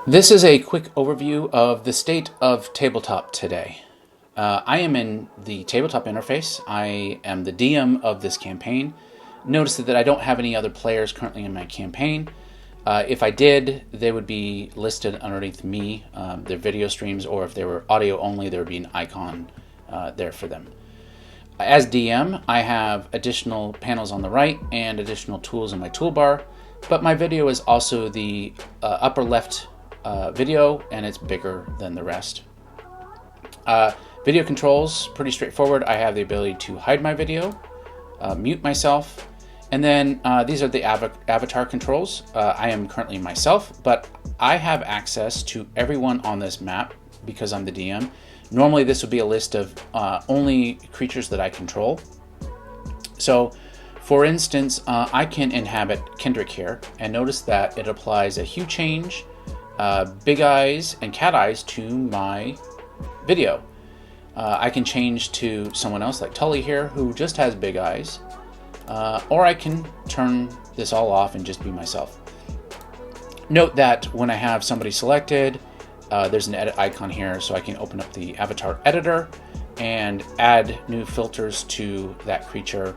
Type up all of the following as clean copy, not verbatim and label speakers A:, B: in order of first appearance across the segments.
A: This is a quick overview of the state of Tabletop today. I am in the Tabletop interface. I am the DM of this campaign. Notice that I don't have any other players currently in my campaign. If I did, they would be listed underneath me, their video streams, or if they were audio only, there would be an icon there for them. As DM, I have additional panels on the right and additional tools in my toolbar, but my video is also the upper left video, and it's bigger than the rest. Video controls, pretty straightforward. I have the ability to hide my video, mute myself, and then these are the avatar controls. I am currently myself, but I have access to everyone on this map because I'm the DM. Normally this would be a list of only creatures that I control. So for instance, I can inhabit Kendrick here, and notice that it applies a hue change, big eyes and cat eyes to my video. I can change to someone else like Tully here, who just has big eyes, or I can turn this all off and just be myself. Note that when I have somebody selected, there's an edit icon here, so I can open up the avatar editor and add new filters to that creature,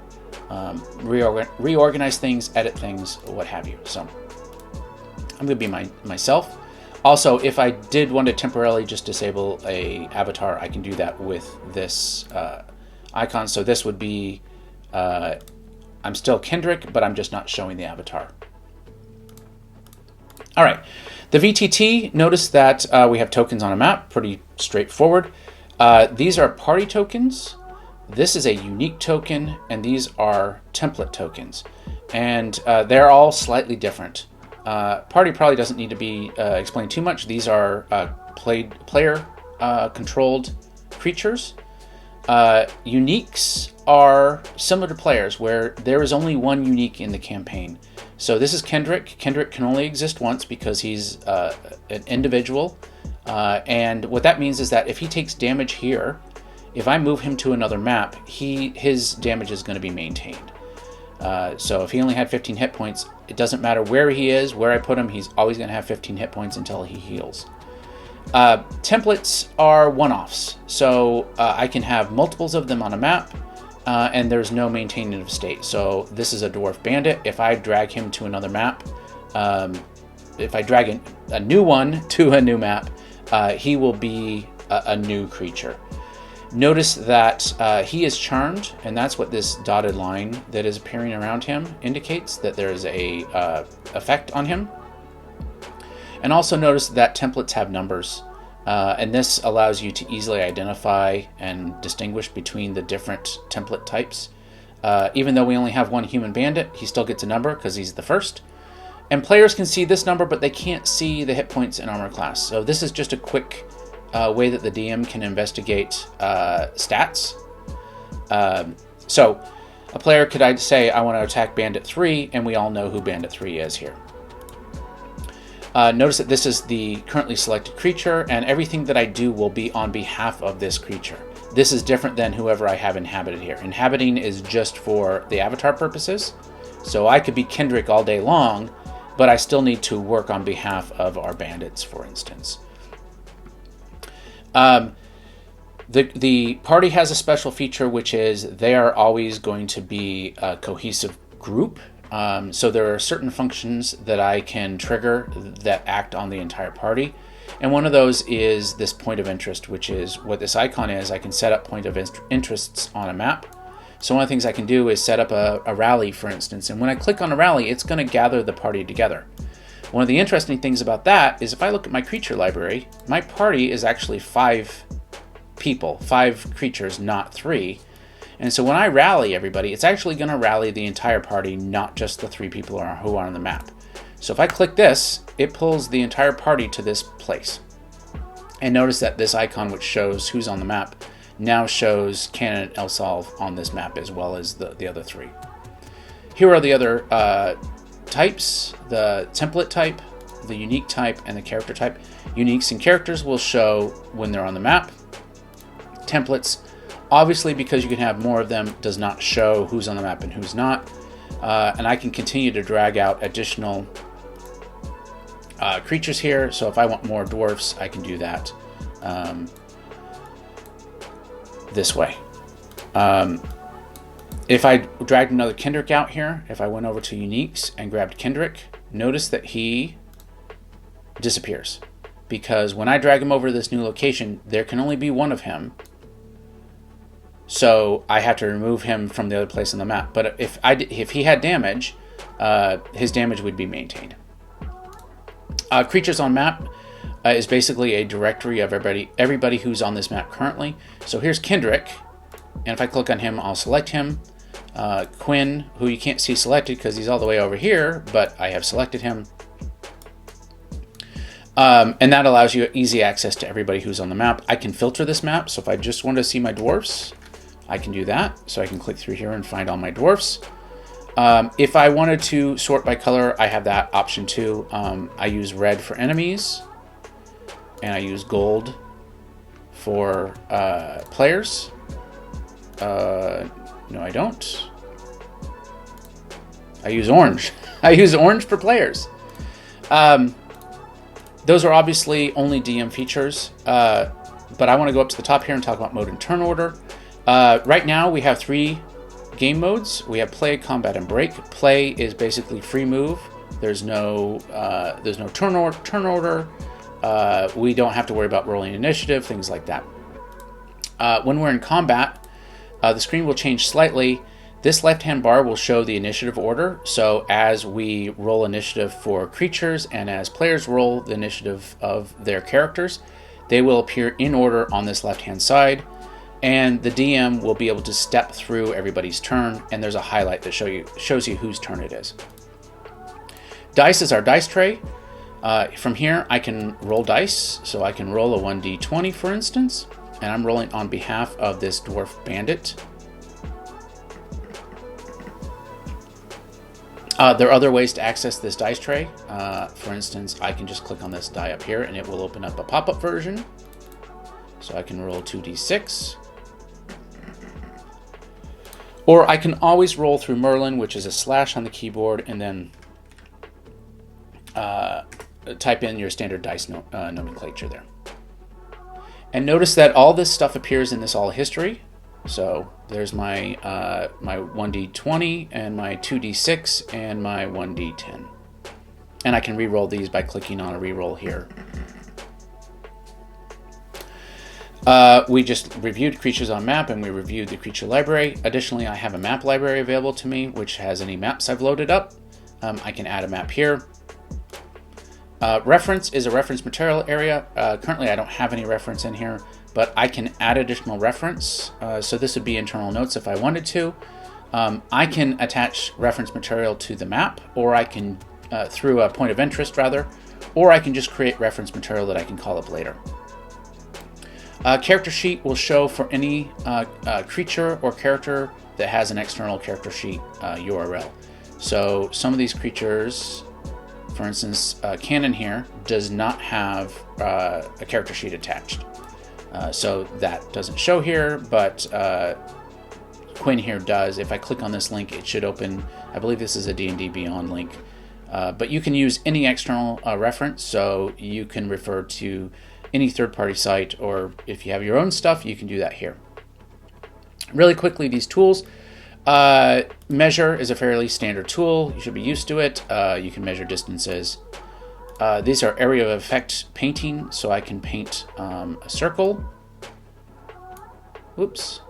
A: reorganize things, edit things, what have you. So I'm going to be myself. Also, if I did want to temporarily just disable a avatar, I can do that with this icon. So this would be, I'm still Kendrick, but I'm just not showing the avatar. All right, the VTT, notice that we have tokens on a map, pretty straightforward. These are party tokens. This is a unique token, and these are template tokens. And they're all slightly different. Party probably doesn't need to be explained too much. These are player controlled creatures. Uniques are similar to players, where there is only one unique in the campaign. So this is Kendrick. Kendrick can only exist once because he's an individual. And what that means is that if he takes damage here, if I move him to another map, his damage is going to be maintained. So if he only had 15 hit points, it doesn't matter where he is, where I put him, he's always going to have 15 hit points until he heals. Templates are one-offs, so I can have multiples of them on a map, and there's no maintaining of state. So this is a dwarf bandit. If I drag him to another map, if I drag a new one to a new map, he will be a new creature. Notice that he is charmed, and that's what this dotted line that is appearing around him indicates, that there is a effect on him. And also notice that templates have numbers, and this allows you to easily identify and distinguish between the different template types. Even though we only have one human bandit, he still gets a number because he's the first. And players can see this number, but they can't see the hit points and armor class. So this is just a quick way that the DM can investigate stats. So a player could say, I want to attack Bandit 3, and we all know who Bandit 3 is here. Notice that this is the currently selected creature, and everything that I do will be on behalf of this creature. This is different than whoever I have inhabited here. Inhabiting is just for the avatar purposes. So I could be Kendrick all day long, but I still need to work on behalf of our bandits, for instance. The party has a special feature, which is they are always going to be a cohesive group. So there are certain functions that I can trigger that act on the entire party. And one of those is this point of interest, which is what this icon is. I can set up point of interests on a map. So one of the things I can do is set up a rally, for instance. And when I click on a rally, it's going to gather the party together. One of the interesting things about that is if I look at my creature library, my party is actually 5 people, 5 creatures, not 3. And so when I rally everybody, it's actually going to rally the entire party, not just the 3 people who are on the map. So if I click this, it pulls the entire party to this place. And notice that this icon, which shows who's on the map, now shows Canon and Elsolve on this map, as well as the other 3. Here are the other types: the template type, the unique type, and the character type. Uniques and characters will show when they're on the map. Templates, obviously, because you can have more of them, does not show who's on the map and who's not. And I can continue to drag out additional creatures here. So if I want more dwarfs, I can do that this way. If I dragged another Kendrick out here, if I went over to Uniques and grabbed Kendrick, notice that he disappears. Because when I drag him over to this new location, there can only be one of him. So I have to remove him from the other place on the map. But if he had damage, his damage would be maintained. Creatures on map is basically a directory of everybody who's on this map currently. So here's Kendrick, and if I click on him, I'll select him. Quinn, who you can't see selected because he's all the way over here, but I have selected him. And that allows you easy access to everybody who's on the map. I can filter this map, so if I just want to see my dwarfs, I can do that. So I can click through here and find all my dwarfs. If I wanted to sort by color, I have that option too. I use red for enemies, and I use gold for players. No, I don't. I use orange. I use orange for players. Those are obviously only DM features, but I want to go up to the top here and talk about mode and turn order. Right now we have 3 game modes. We have play, combat, and break. Play is basically free move. There's no turn order. We don't have to worry about rolling initiative, things like that. When we're in combat, the screen will change slightly. This left-hand bar will show the initiative order. So as we roll initiative for creatures and as players roll the initiative of their characters, they will appear in order on this left-hand side. And the DM will be able to step through everybody's turn, and there's a highlight that shows you whose turn it is. Dice is our dice tray. From here, I can roll dice. So I can roll a 1d20, for instance, and I'm rolling on behalf of this dwarf bandit. There are other ways to access this dice tray. For instance, I can just click on this die up here and it will open up a pop-up version. So I can roll 2d6. Or I can always roll through Merlin, which is a slash on the keyboard, and then type in your standard dice nomenclature there. And notice that all this stuff appears in this all history. So there's my my 1d20 and my 2d6 and my 1d10. And I can re-roll these by clicking on a re-roll here. We just reviewed creatures on map and we reviewed the creature library. Additionally, I have a map library available to me, which has any maps I've loaded up. I can add a map here. Reference is a reference material area. Currently, I don't have any reference in here, but I can add additional reference. So this would be internal notes if I wanted to. I can attach reference material to the map, or I can, through a point of interest rather, or I can just create reference material that I can call up later. Character sheet will show for any creature or character that has an external character sheet URL. So some of these creatures, for instance, Cannon here does not have a character sheet attached. So that doesn't show here, but Quinn here does. If I click on this link, it should open, I believe this is a D&D Beyond link. But you can use any external reference, so you can refer to any third-party site, or if you have your own stuff, you can do that here. Really quickly, these tools. Measure is a fairly standard tool. You should be used to it. You can measure distances. These are area of effect painting, so I can paint a circle. Oops.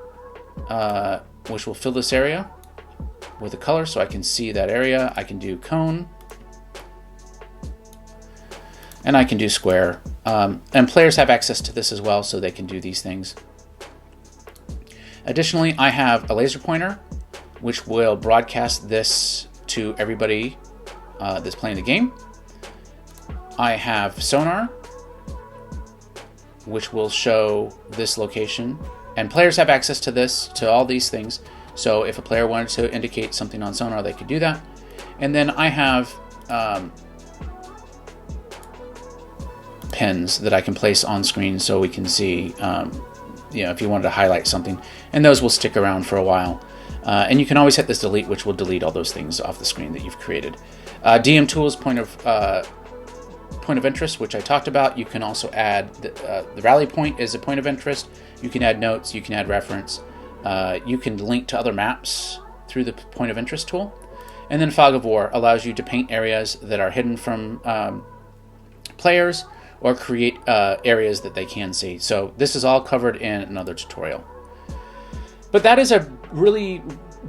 A: Which will fill this area with a color, so I can see that area. I can do cone. And I can do square. And players have access to this as well, so they can do these things. Additionally, I have a laser pointer, which will broadcast this to everybody that's playing the game. I have sonar, which will show this location. And players have access to this, to all these things. So if a player wanted to indicate something on sonar, they could do that. And then I have pins that I can place on screen so we can see, if you wanted to highlight something. And those will stick around for a while. And you can always hit this delete, which will delete all those things off the screen that you've created. DM tools, point of point of interest, which I talked about. You can also add the rally point is a point of interest. You can add notes, you can add reference, you can link to other maps through the point of interest tool. And then Fog of War allows you to paint areas that are hidden from players or create areas that they can see. So this is all covered in another tutorial. But that is a really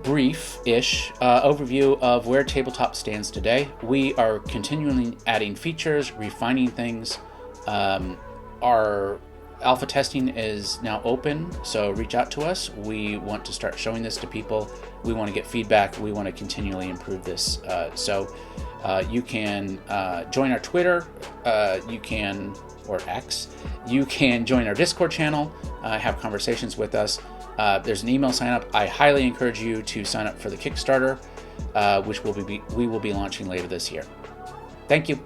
A: brief-ish overview of where Tabletop stands today. We are continually adding features, refining things. Our alpha testing is now open, so reach out to us. We want to start showing this to people. We want to get feedback. We want to continually improve this. So you can join our Twitter, or X. You can join our Discord channel, have conversations with us. There's an email sign up. I highly encourage you to sign up for the Kickstarter, which we will be launching later this year. Thank you.